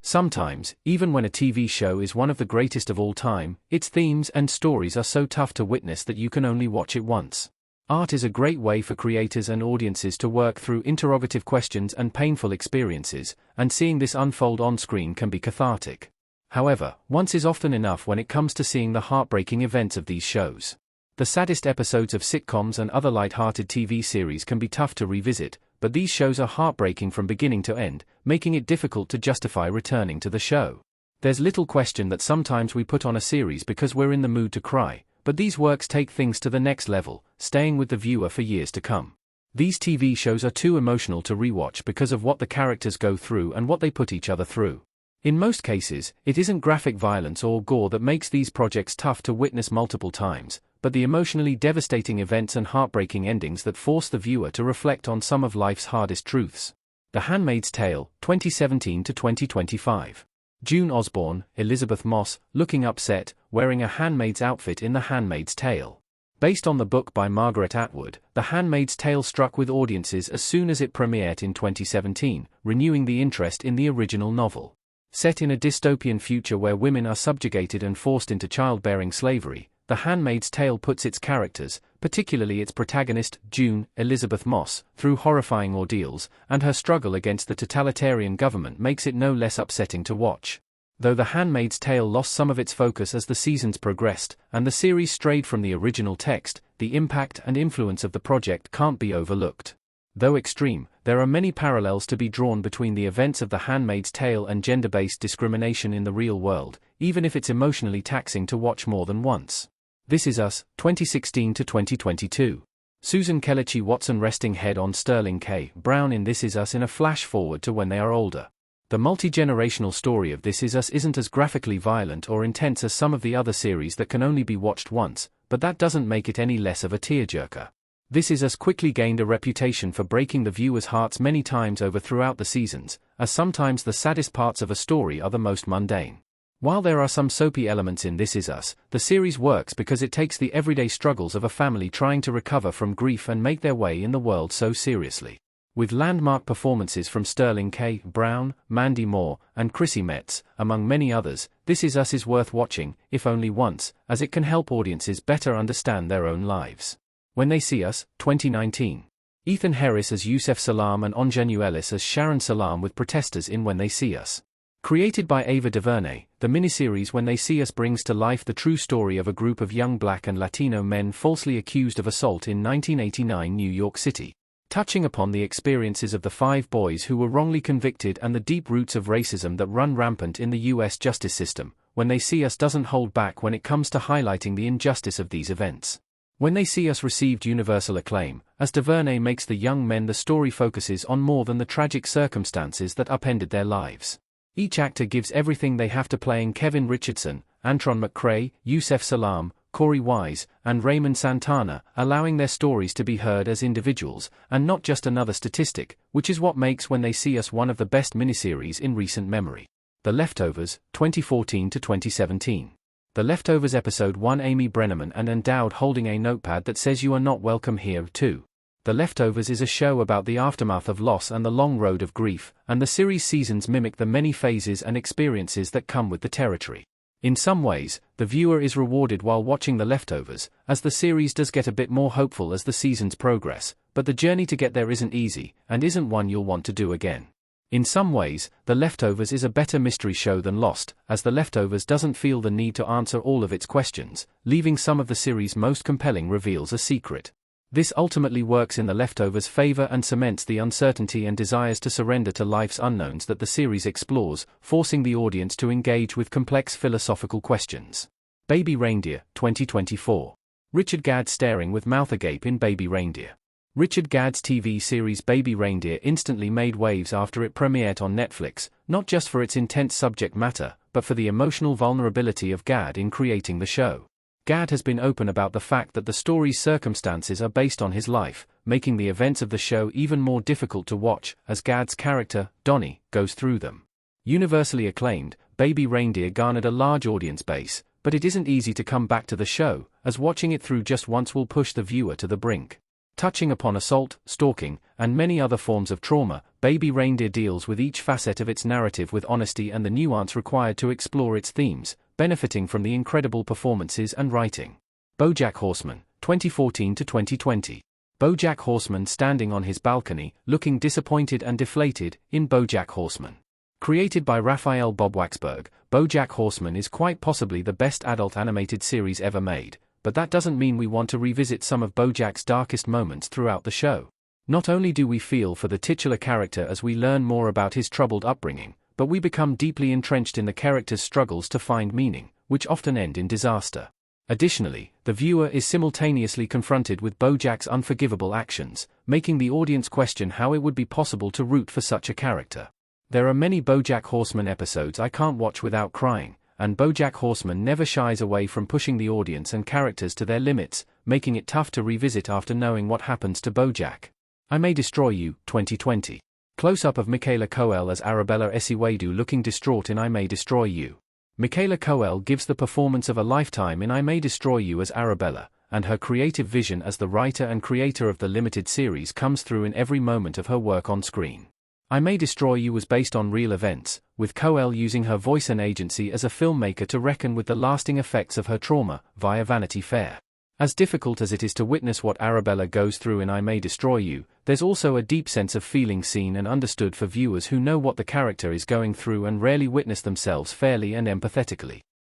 Sometimes, even when a TV show is one of the greatest of all time, its themes and stories are so tough to witness that you can only watch it once. Art is a great way for creators and audiences to work through interrogative questions and painful experiences, and seeing this unfold on screen can be cathartic. However, once is often enough when it comes to seeing the heartbreaking events of these shows. The saddest episodes of sitcoms and other light-hearted TV series can be tough to revisit, but these shows are heartbreaking from beginning to end, making it difficult to justify returning to the show. There's little question that sometimes we put on a series because we're in the mood to cry, but these works take things to the next level, staying with the viewer for years to come. These TV shows are too emotional to rewatch because of what the characters go through and what they put each other through. In most cases, it isn't graphic violence or gore that makes these projects tough to witness multiple times, but the emotionally devastating events and heartbreaking endings that force the viewer to reflect on some of life's hardest truths. The Handmaid's Tale, 2017 to 2025. June Osborne, Elizabeth Moss, looking upset, wearing a handmaid's outfit in The Handmaid's Tale. Based on the book by Margaret Atwood, The Handmaid's Tale struck with audiences as soon as it premiered in 2017, renewing the interest in the original novel. Set in a dystopian future where women are subjugated and forced into childbearing slavery, The Handmaid's Tale puts its characters, particularly its protagonist, June, Elizabeth Moss, through horrifying ordeals, and her struggle against the totalitarian government makes it no less upsetting to watch. Though The Handmaid's Tale lost some of its focus as the seasons progressed, and the series strayed from the original text, the impact and influence of the project can't be overlooked. Though extreme, there are many parallels to be drawn between the events of The Handmaid's Tale and gender-based discrimination in the real world, even if it's emotionally taxing to watch more than once. This Is Us, 2016 to 2022. Susan Kelechi Watson resting head on Sterling K. Brown in This Is Us in a flash-forward to when they are older. The multi-generational story of This Is Us isn't as graphically violent or intense as some of the other series that can only be watched once, but that doesn't make it any less of a tearjerker. This Is Us quickly gained a reputation for breaking the viewers' hearts many times over throughout the seasons, as sometimes the saddest parts of a story are the most mundane. While there are some soapy elements in This Is Us, the series works because it takes the everyday struggles of a family trying to recover from grief and make their way in the world so seriously. With landmark performances from Sterling K. Brown, Mandy Moore, and Chrissy Metz, among many others, This Is Us is worth watching, if only once, as it can help audiences better understand their own lives. When They See Us, 2019. Ethan Harris as Yusef Salam and Ingenue Ellis as Sharon Salam with protesters in When They See Us. Created by Ava DuVernay, the miniseries When They See Us brings to life the true story of a group of young Black and Latino men falsely accused of assault in 1989 New York City. Touching upon the experiences of the 5 boys who were wrongly convicted and the deep roots of racism that run rampant in the U.S. justice system, When They See Us doesn't hold back when it comes to highlighting the injustice of these events. When They See Us received universal acclaim. As DuVernay makes the young men, the story focuses on more than the tragic circumstances that upended their lives. Each actor gives everything they have to, playing Kevin Richardson, Antron McCray, Yusef Salam, Corey Wise, and Raymond Santana, allowing their stories to be heard as individuals, and not just another statistic, which is what makes When They See Us one of the best miniseries in recent memory. The Leftovers, 2014 to 2017. The Leftovers Episode 1. Amy Brenneman and Endowed holding a notepad that says you are not welcome here, too. The Leftovers is a show about the aftermath of loss and the long road of grief, and the series seasons mimic the many phases and experiences that come with the territory. In some ways, the viewer is rewarded while watching The Leftovers, as the series does get a bit more hopeful as the seasons progress, but the journey to get there isn't easy, and isn't one you'll want to do again. In some ways, The Leftovers is a better mystery show than Lost, as The Leftovers doesn't feel the need to answer all of its questions, leaving some of the series' most compelling reveals a secret. This ultimately works in The Leftovers' favor and cements the uncertainty and desires to surrender to life's unknowns that the series explores, forcing the audience to engage with complex philosophical questions. Baby Reindeer, 2024. Richard Gadd staring with mouth agape in Baby Reindeer. Richard Gadd's TV series Baby Reindeer instantly made waves after it premiered on Netflix, not just for its intense subject matter, but for the emotional vulnerability of Gadd in creating the show. Gadd has been open about the fact that the story's circumstances are based on his life, making the events of the show even more difficult to watch, as Gadd's character, Donnie, goes through them. Universally acclaimed, Baby Reindeer garnered a large audience base, but it isn't easy to come back to the show, as watching it through just once will push the viewer to the brink. Touching upon assault, stalking, and many other forms of trauma, Baby Reindeer deals with each facet of its narrative with honesty and the nuance required to explore its themes, benefiting from the incredible performances and writing. BoJack Horseman, 2014 to 2020. BoJack Horseman standing on his balcony, looking disappointed and deflated, in BoJack Horseman. Created by Raphael Bob Waxberg, BoJack Horseman is quite possibly the best adult animated series ever made, but that doesn't mean we want to revisit some of BoJack's darkest moments throughout the show. Not only do we feel for the titular character as we learn more about his troubled upbringing, but we become deeply entrenched in the character's struggles to find meaning, which often end in disaster. Additionally, the viewer is simultaneously confronted with BoJack's unforgivable actions, making the audience question how it would be possible to root for such a character. There are many BoJack Horseman episodes I can't watch without crying, and BoJack Horseman never shies away from pushing the audience and characters to their limits, making it tough to revisit after knowing what happens to BoJack. I May Destroy You, 2020. Close-up of Michaela Coel as Arabella Esiwedu looking distraught in I May Destroy You. Michaela Coel gives the performance of a lifetime in I May Destroy You as Arabella, and her creative vision as the writer and creator of the limited series comes through in every moment of her work on screen. I May Destroy You was based on real events, with Coel using her voice and agency as a filmmaker to reckon with the lasting effects of her trauma, via Vanity Fair. As difficult as it is to witness what Arabella goes through in I May Destroy You, there's also a deep sense of feeling seen and understood for viewers who know what the character is going through and rarely witness themselves fairly and empathetically.